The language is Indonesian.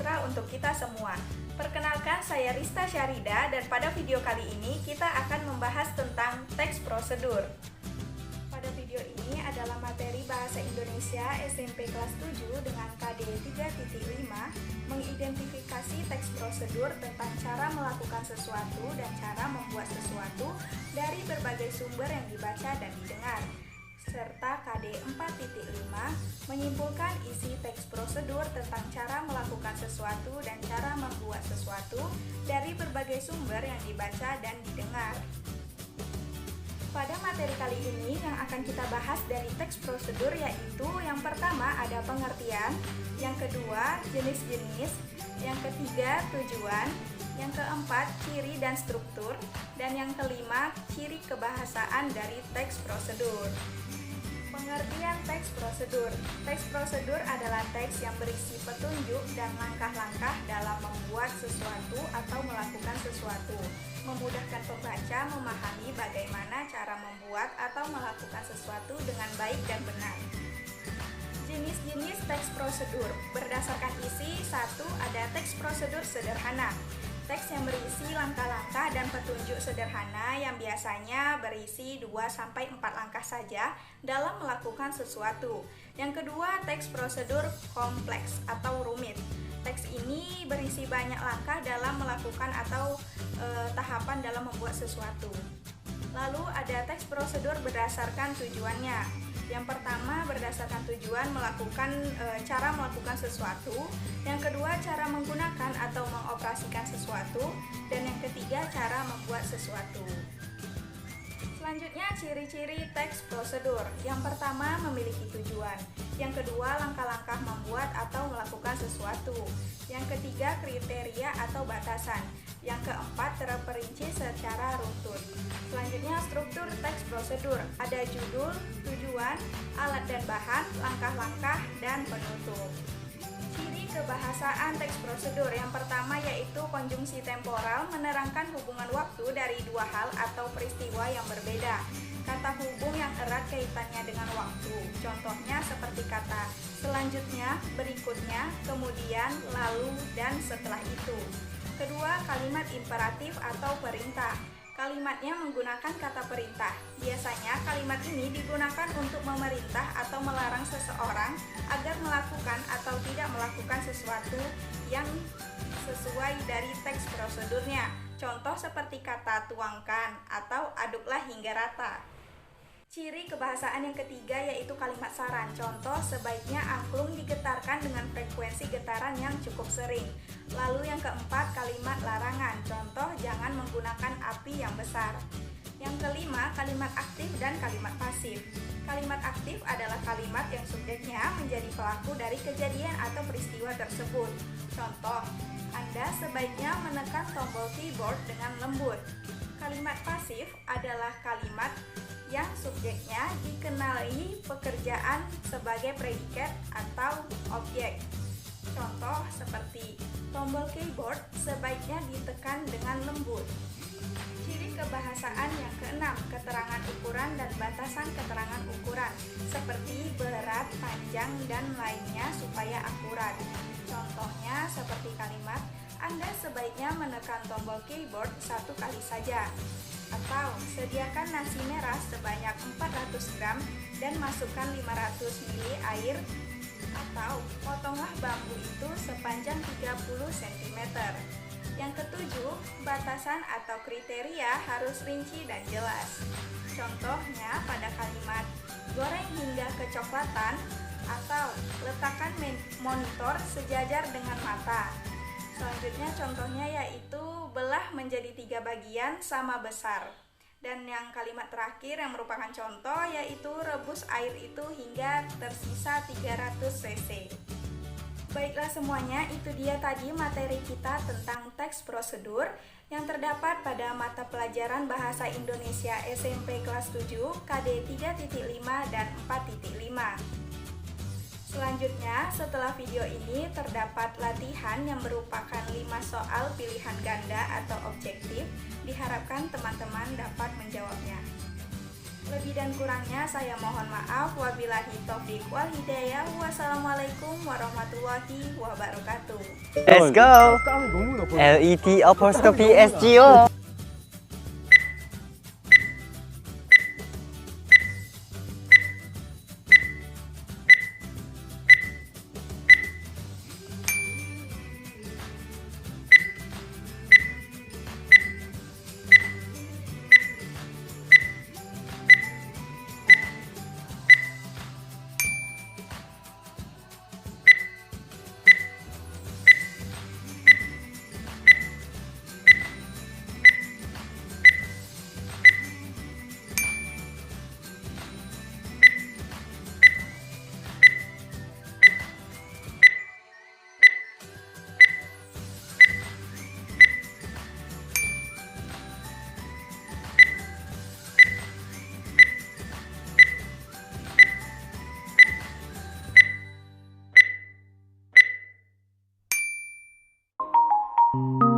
sejahtera untuk kita semua. Perkenalkan, saya Rista Syarida dan pada video kali ini kita akan membahas tentang teks prosedur. Pada video ini adalah materi Bahasa Indonesia SMP kelas 7 dengan KD 3.5 mengidentifikasi teks prosedur tentang cara melakukan sesuatu dan cara membuat sesuatu dari berbagai sumber yang dibaca dan didengar, serta KD 4.5 menyimpulkan isi teks prosedur tentang cara melakukan sesuatu dan cara membuat sesuatu dari berbagai sumber yang dibaca dan didengar. Pada materi kali ini yang akan kita bahas dari teks prosedur yaitu yang pertama ada pengertian, yang kedua jenis-jenis, yang ketiga tujuan, yang keempat ciri dan struktur, dan yang kelima ciri kebahasaan dari teks prosedur. Pengertian teks prosedur. Teks prosedur adalah teks yang berisi petunjuk dan langkah-langkah dalam membuat sesuatu atau melakukan sesuatu, memudahkan pembaca memahami bagaimana cara membuat atau melakukan sesuatu dengan baik dan benar. Jenis-jenis teks prosedur. Berdasarkan isi, 1. Ada teks prosedur sederhana. Teks yang berisi langkah-langkah dan petunjuk sederhana yang biasanya berisi 2-4 langkah saja dalam melakukan sesuatu. Yang kedua, teks prosedur kompleks atau rumit. Teks ini berisi banyak langkah dalam melakukan atau tahapan dalam membuat sesuatu. Lalu ada teks prosedur berdasarkan tujuannya. Yang pertama berdasarkan tujuan cara melakukan sesuatu, yang kedua cara menggunakan atau mengoperasikan sesuatu, dan yang ketiga cara membuat sesuatu. Selanjutnya ciri-ciri teks prosedur. Yang pertama memiliki tujuan, yang kedua langkah-langkah membuat atau melakukan sesuatu, yang ketiga kriteria atau batasan, yang keempat terperinci secara runtut. Selanjutnya struktur teks prosedur, ada judul, tujuan, alat dan bahan, langkah-langkah, dan penutup. Ciri kebahasaan teks prosedur yang pertama yaitu konjungsi temporal, menerangkan hubungan waktu dari dua hal atau peristiwa yang berbeda. Kata hubung yang erat kaitannya dengan waktu, contohnya seperti kata selanjutnya, berikutnya, kemudian, lalu, dan setelah itu. Kedua, kalimat imperatif atau perintah. Kalimatnya menggunakan kata perintah. Biasanya kalimat ini digunakan untuk memerintah atau melarang seseorang agar melakukan atau tidak melakukan sesuatu yang sesuai dari teks prosedurnya. Contoh seperti kata tuangkan atau aduklah hingga rata. Ciri kebahasaan yang ketiga yaitu kalimat saran. Contoh, sebaiknya angklung digetarkan dengan frekuensi getaran yang cukup sering. Lalu yang keempat, kalimat larangan. Contoh, jangan menggunakan api yang besar. Yang kelima, kalimat aktif dan kalimat pasif. Kalimat aktif adalah kalimat yang subjeknya menjadi pelaku dari kejadian atau peristiwa tersebut. Contoh, Anda sebaiknya menekan tombol keyboard dengan lembut. Kalimat pasif adalah kalimat yang subjeknya dikenali pekerjaan sebagai predikat atau objek. Contoh seperti tombol keyboard sebaiknya ditekan dengan lembut. Ciri kebahasaan yang keenam, keterangan ukuran dan batasan keterangan ukuran, seperti berat, panjang, dan lainnya supaya akurat. Contohnya seperti kalimat, Anda sebaiknya menekan tombol keyboard 1 kali saja. Atau sediakan nasi merah sebanyak 400 gram dan masukkan 500 ml air. Atau potonglah bambu itu sepanjang 30 cm. Yang ketujuh, batasan atau kriteria harus rinci dan jelas. Contohnya pada kalimat goreng hingga kecoklatan atau letakkan monitor sejajar dengan mata. Selanjutnya contohnya yaitu belah menjadi 3 bagian sama besar. Dan yang kalimat terakhir yang merupakan contoh yaitu rebus air itu hingga tersisa 300 cc. Baiklah semuanya, itu dia tadi materi kita tentang teks prosedur yang terdapat pada mata pelajaran Bahasa Indonesia SMP kelas 7 KD 3.5 dan 4.5. Selanjutnya, setelah video ini terdapat latihan yang merupakan 5 soal pilihan ganda atau objektif. Diharapkan teman-teman dapat menjawabnya. Lebih dan kurangnya saya mohon maaf. Wabillahi taufiq wal hidayah. Wassalamualaikum warahmatullahi wabarakatuh. Let's go. LET apostrophe SGO. you